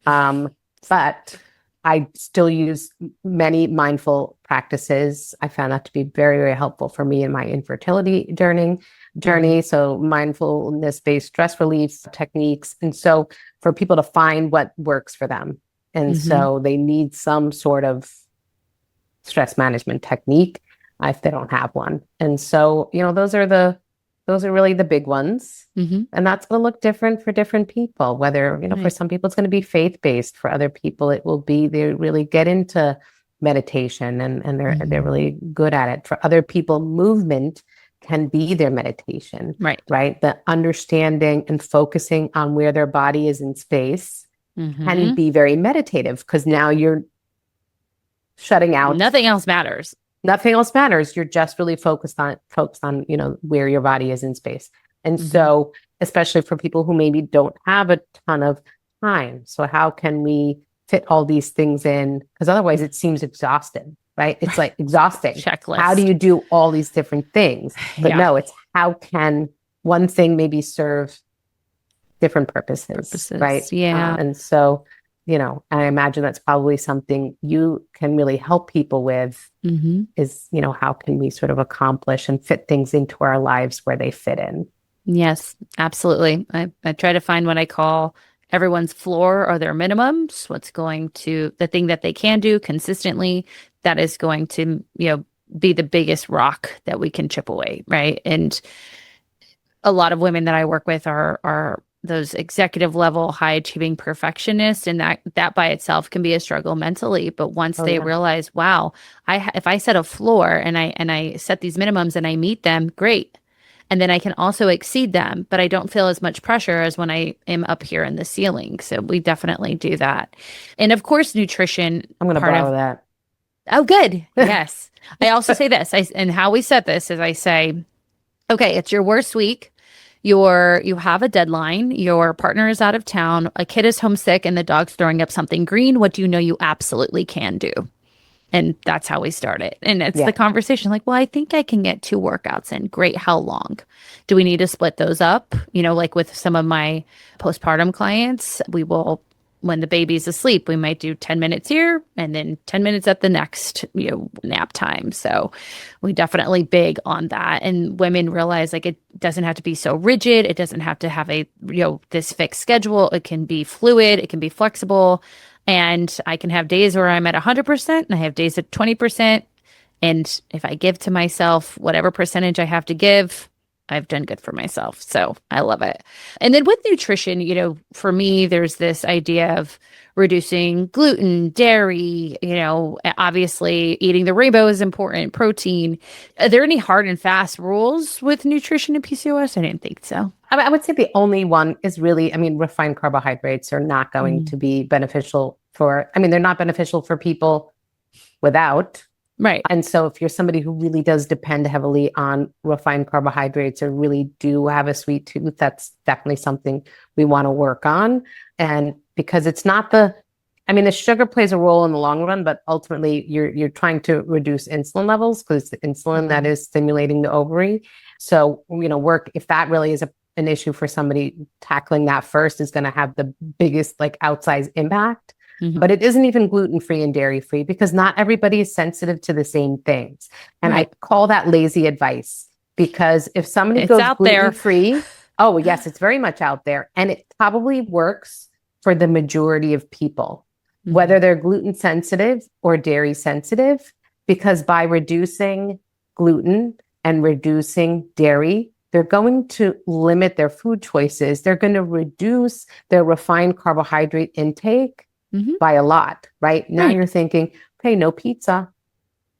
but I still use many mindful practices. I found that to be very, very helpful for me in my infertility journey. So mindfulness-based stress relief techniques. And so for people to find what works for them. And so they need some sort of stress management technique if they don't have one. And so, those are really the big ones. And that's going to look different for different people, whether, for some people, it's going to be faith-based. For other people, it will be, they really get into meditation and they're really good at it. For other people, movement can be their meditation, right? The understanding and focusing on where their body is in space can be very meditative, because now you're shutting out. Nothing else matters. Nothing else matters. You're just really focused on, where your body is in space. And so, especially for people who maybe don't have a ton of time. So how can we fit all these things in? Because otherwise it seems exhausting, right? It's like exhausting. Checklist. How do you do all these different things? But no, it's how can one thing maybe serve different purposes. Right? Yeah. And so, I imagine that's probably something you can really help people with is, how can we sort of accomplish and fit things into our lives where they fit in? Yes, absolutely. I try to find what I call everyone's floor or their minimums, the thing that they can do consistently that is going to, be the biggest rock that we can chip away. Right. And a lot of women that I work with those executive level, high achieving perfectionists, and that by itself can be a struggle mentally. But once they realize, wow, if I set a floor and I set these minimums and I meet them, great. And then I can also exceed them, but I don't feel as much pressure as when I am up here in the ceiling. So we definitely do that. And of course, nutrition. I'm going to borrow that. Oh, good. Yes. I also say this, and how we set this is I say, okay, it's your worst week. You have a deadline. Your partner is out of town. A kid is homesick and the dog's throwing up something green. What do you know you absolutely can do? And that's how we start it. And it's the conversation like, well, I think I can get 2 workouts in. Great. How long? Do we need to split those up? Like with some of my postpartum clients, we will, when the baby's asleep, we might do 10 minutes here and then 10 minutes at the next, nap time. So we definitely big on that. And women realize like it doesn't have to be so rigid. It doesn't have to have a, this fixed schedule. It can be fluid. It can be flexible. And I can have days where I'm at 100% and I have days at 20%. And if I give to myself whatever percentage I have to give, I've done good for myself. So I love it. And then with nutrition, for me, there's this idea of reducing gluten, dairy, obviously eating the rainbow is important, protein. Are there any hard and fast rules with nutrition and PCOS? I didn't think so. I would say the only one is really, refined carbohydrates are not going to be beneficial they're not beneficial for people without. Right. And so if you're somebody who really does depend heavily on refined carbohydrates or really do have a sweet tooth, that's definitely something we want to work on. And because it's not the sugar plays a role in the long run, but ultimately you're trying to reduce insulin levels because it's the insulin that is stimulating the ovary. So, if that really is an issue for somebody, tackling that first is going to have the biggest outsized impact. Mm-hmm. But it isn't even gluten-free and dairy-free because not everybody is sensitive to the same things. And I call that lazy advice because if somebody goes gluten-free, oh, yes, it's very much out there. And it probably works for the majority of people, whether they're gluten sensitive or dairy sensitive, because by reducing gluten and reducing dairy, they're going to limit their food choices. They're going to reduce their refined carbohydrate intake by a lot, right? Now you're thinking, okay, no pizza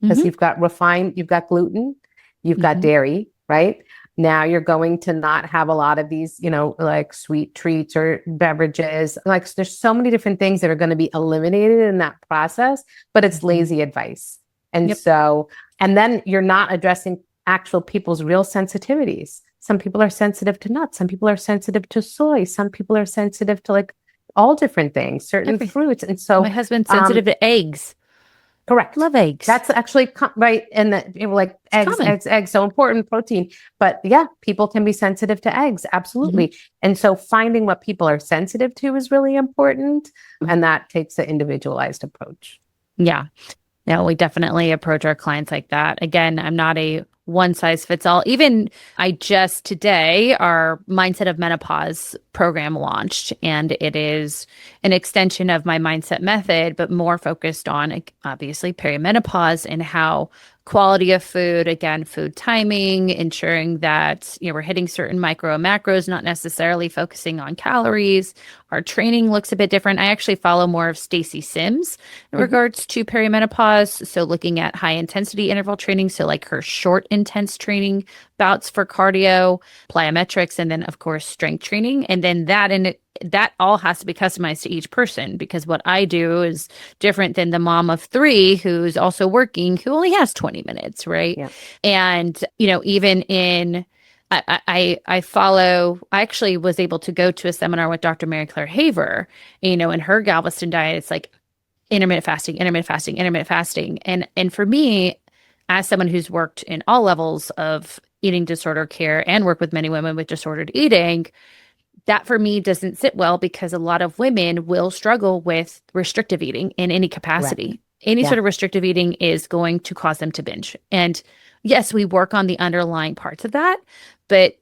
because you've got gluten, you've got dairy, right? Now you're going to not have a lot of these, sweet treats or beverages. There's so many different things that are going to be eliminated in that process, but it's lazy advice. And and then you're not addressing actual people's real sensitivities. Some people are sensitive to nuts. Some people are sensitive to soy. Some people are sensitive to all different things, certain fruits. And so my husband's sensitive to eggs. Correct. Love eggs. That's actually right. And eggs, so important, protein. But yeah, people can be sensitive to eggs. Absolutely. And so finding what people are sensitive to is really important. And that takes an individualized approach. Yeah. No, we definitely approach our clients like that. Again, I'm not a one size fits all. Even I just today, our Mindset of Menopause program launched, and it is an extension of my mindset method, but more focused on obviously perimenopause and how quality of food, again, food timing, ensuring that we're hitting certain micro and macros, not necessarily focusing on calories. Our training looks a bit different. I actually follow more of Stacy Sims in regards to perimenopause. So looking at high intensity interval training, so like her short intense training bouts for cardio, plyometrics, and then of course strength training. And then that all has to be customized to each person because what I do is different than the mom of 3 who's also working, who only has 20 minutes, right? Yeah. And, even in, I actually was able to go to a seminar with Dr. Mary Claire Haver, in her Galveston diet, it's like intermittent fasting. And for me, as someone who's worked in all levels of eating disorder care and work with many women with disordered eating, that for me doesn't sit well because a lot of women will struggle with restrictive eating in any capacity. Right. Any sort of restrictive eating is going to cause them to binge. And yes, we work on the underlying parts of that, but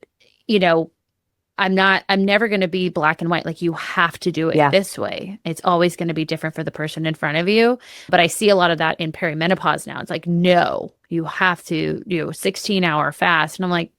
I'm never going to be black and white. Like you have to do it this way. It's always going to be different for the person in front of you. But I see a lot of that in perimenopause now. It's like, no, you have to do a 16-hour fast. And I'm like,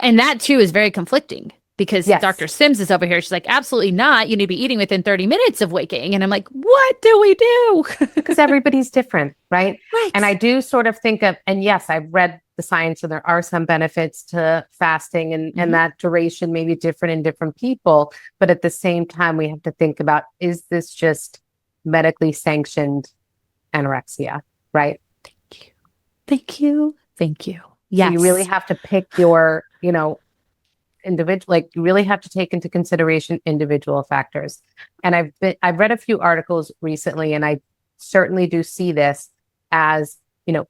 and that too is very conflicting because Yes. Dr. Sims is over here. She's like, absolutely not. You need to be eating within 30 minutes of waking. And I'm like, what do we do? Because everybody's different, right? Right. And I do sort of think of, and yes, I've read the science, and there are some benefits to fasting, and that duration may be different in different people. But at the same time, we have to think about, is this just medically sanctioned anorexia, right? Thank you. Thank you. Yes. So you really have to pick your, individual, like you really have to take into consideration individual factors. And I've read a few articles recently, and I certainly do see this as,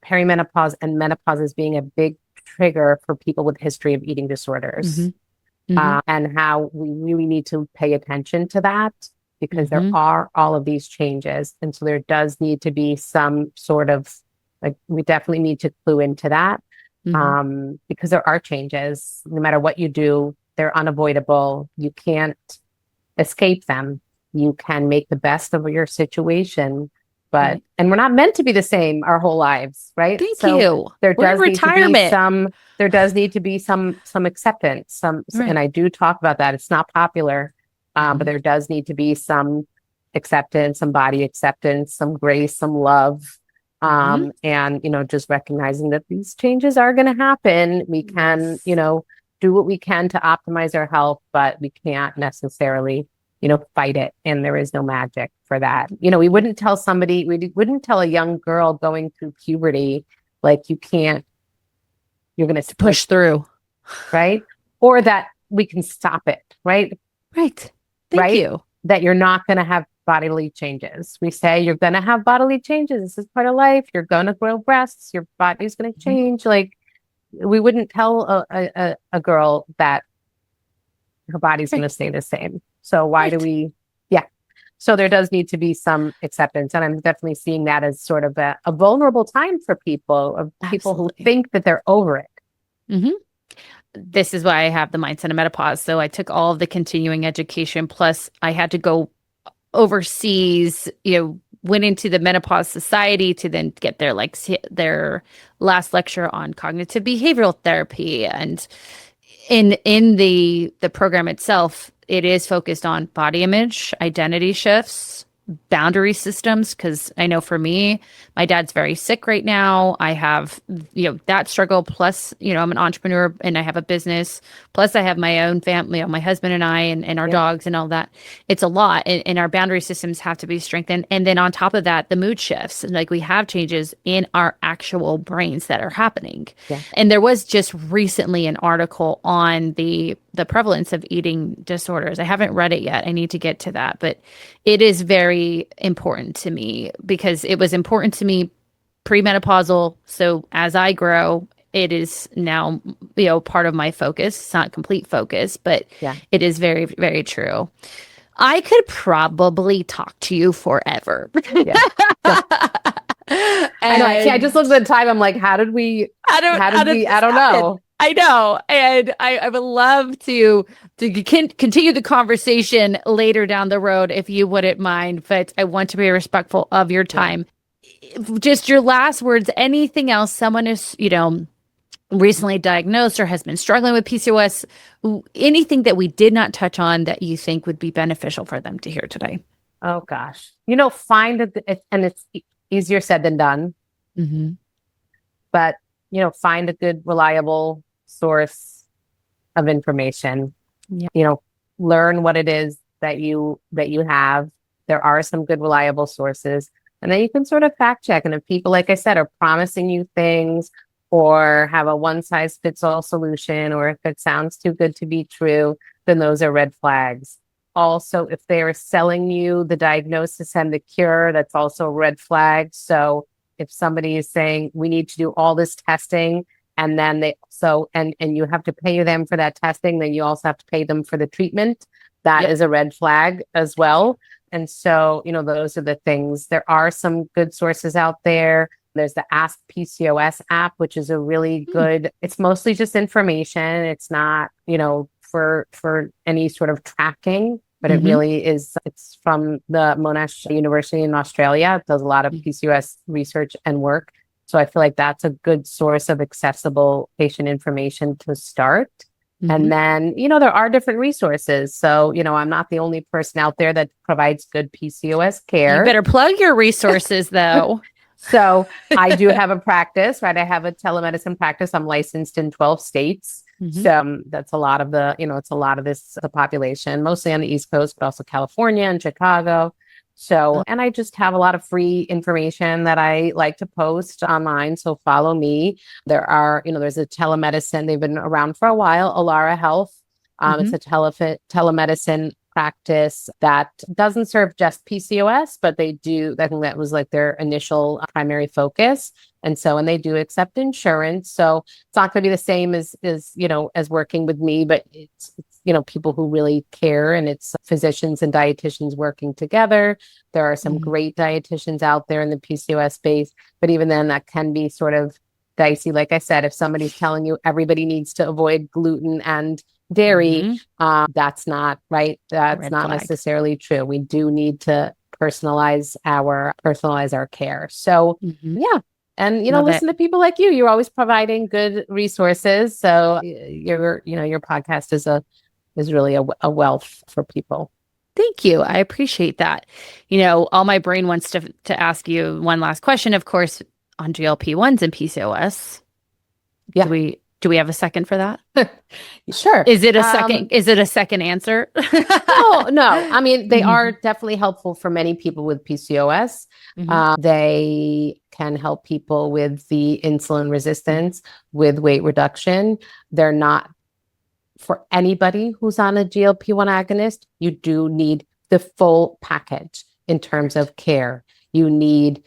perimenopause and menopause as being a big trigger for people with history of eating disorders, and how we really need to pay attention to that, because there are all of these changes. And so there does need to be some sort of, like, we definitely need to clue into that, because there are changes. No matter what you do, they're unavoidable. You can't escape them. You can make the best of your situation, but and we're not meant to be the same our whole lives, right? Thank you. There We're does in need to be retirement. there does need to be some acceptance, and I do talk about that. It's not popular, but there does need to be some acceptance, some body acceptance, some grace, some love. And, just recognizing that these changes are going to happen. We can, do what we can to optimize our health, but we can't necessarily, fight it. And there is no magic for that. We wouldn't tell a young girl going through puberty, like, you're going to Push through. Right. Or that we can stop it. Right. Right. Thank you. That you're not going to have bodily changes. We say you're going to have bodily changes. This is part of life. You're going to grow breasts. Your body's going to change. Like, we wouldn't tell a girl that her body's going to stay the same. So why do we? Yeah. So there does need to be some acceptance. And I'm definitely seeing that as sort of a vulnerable time for people, people who think that they're over it. This is why I have the mindset of menopause. So I took all of the continuing education, plus I had to go overseas, went into the Menopause Society to then get their last lecture on cognitive behavioral therapy. And in the program itself, it is focused on body image, identity shifts, boundary systems, because I know for me, my dad's very sick right now. I have, that struggle. Plus, I'm an entrepreneur and I have a business. Plus I have my own family, my husband and I, and our dogs and all that. It's a lot. And our boundary systems have to be strengthened. And then on top of that, the mood shifts. And like, we have changes in our actual brains that are happening. Yeah. And there was just recently an article on the prevalence of eating disorders. I haven't read it yet. I need to get to that, but it is very important to me, because it was important to me premenopausal. So as I grow, it is now, part of my focus. It's not complete focus, but it is very, very true. I could probably talk to you forever. I just looked at the time. I'm like, how did we? I don't know. I know. And I would love to continue the conversation later down the road, if you wouldn't mind, but I want to be respectful of your time. Just your last words, anything else someone is, recently diagnosed or has been struggling with PCOS, anything that we did not touch on that you think would be beneficial for them to hear today? Oh gosh. Find it, and it's easier said than done, but, find a good, reliable source of information, learn what it is that you have. There are some good, reliable sources, and then you can sort of fact check. And if people, like I said, are promising you things or have a one size fits all solution, or if it sounds too good to be true, then those are red flags. Also, if they are selling you the diagnosis and the cure, that's also a red flag. So if somebody is saying we need to do all this testing, and then and you have to pay them for that testing, then you also have to pay them for the treatment. That is a red flag as well. And so, those are the things. There are some good sources out there. There's the Ask PCOS app, which is a really good, it's mostly just information. It's not, for any sort of tracking, but it really is. It's from the Monash University in Australia. It does a lot of PCOS research and work. So I feel like that's a good source of accessible patient information to start. And then, there are different resources. So, I'm not the only person out there that provides good PCOS care. You better plug your resources though. So I do have a practice, right? I have a telemedicine practice. I'm licensed in 12 states. So that's a lot of it's a lot of the population, mostly on the East Coast, but also California and Chicago. So, and I just have a lot of free information that I like to post online. So follow me. There's a telemedicine. They've been around for a while, Alara Health. It's a telemedicine practice that doesn't serve just PCOS, but they do. I think that was like their initial primary focus. And they do accept insurance. So it's not going to be the same as working with me, but it's people who really care, and it's physicians and dietitians working together. There are some great dietitians out there in the PCOS space, but even then that can be sort of dicey. Like I said, if somebody's telling you everybody needs to avoid gluten and dairy, that's not right. That's Red not flag. necessarily true. We do need to personalize our care. So yeah. And, listen to people like you. You're always providing good resources. So your podcast is really a wealth for people. Thank you. I appreciate that. All my brain wants to ask you one last question, of course, on GLP-1s and PCOS. Yeah. Do we have a second for that? Sure. Is it a second answer? No. I mean, they are definitely helpful for many people with PCOS. They can help people with the insulin resistance, with weight reduction. They're not for anybody who's on a GLP-1 agonist. You do need the full package in terms of care. You need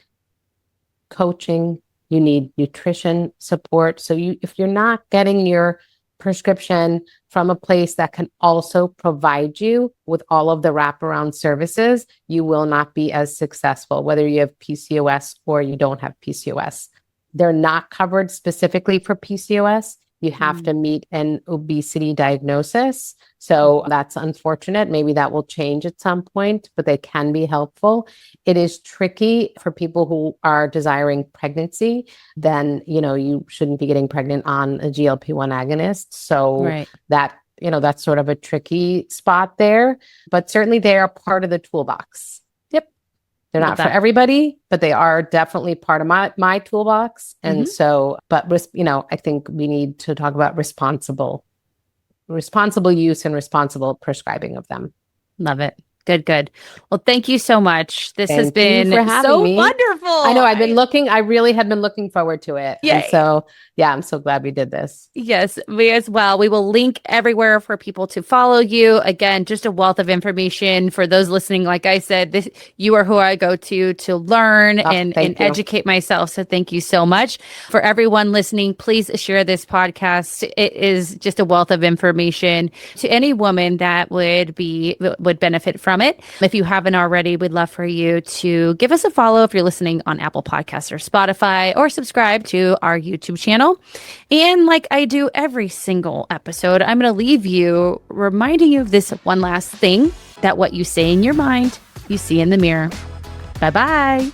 coaching. You need nutrition support. So if you're not getting your prescription from a place that can also provide you with all of the wraparound services, you will not be as successful, whether you have PCOS or you don't have PCOS. They're not covered specifically for PCOS. You have to meet an obesity diagnosis. So that's unfortunate. Maybe that will change at some point, but they can be helpful. It is tricky for people who are desiring pregnancy. Then, you shouldn't be getting pregnant on a GLP-1 agonist. So that's sort of a tricky spot there, but certainly they are part of the toolbox. They're not for everybody, but they are definitely part of my toolbox. And I think we need to talk about responsible use and responsible prescribing of them. Love it. Good. Well, thank you so much. This has been so wonderful. I know. I really had been looking forward to it. Yeah. And so, I'm so glad we did this. Yes, we as well. We will link everywhere for people to follow you. Again, just a wealth of information for those listening. Like I said, you are who I go to learn and educate myself. So thank you so much. For everyone listening, please share this podcast. It is just a wealth of information to any woman that would benefit from it. If you haven't already, we'd love for you to give us a follow if you're listening on Apple Podcasts or Spotify, or subscribe to our YouTube channel. And like I do every single episode, I'm going to leave you reminding you of this one last thing, that what you say in your mind, you see in the mirror. Bye-bye.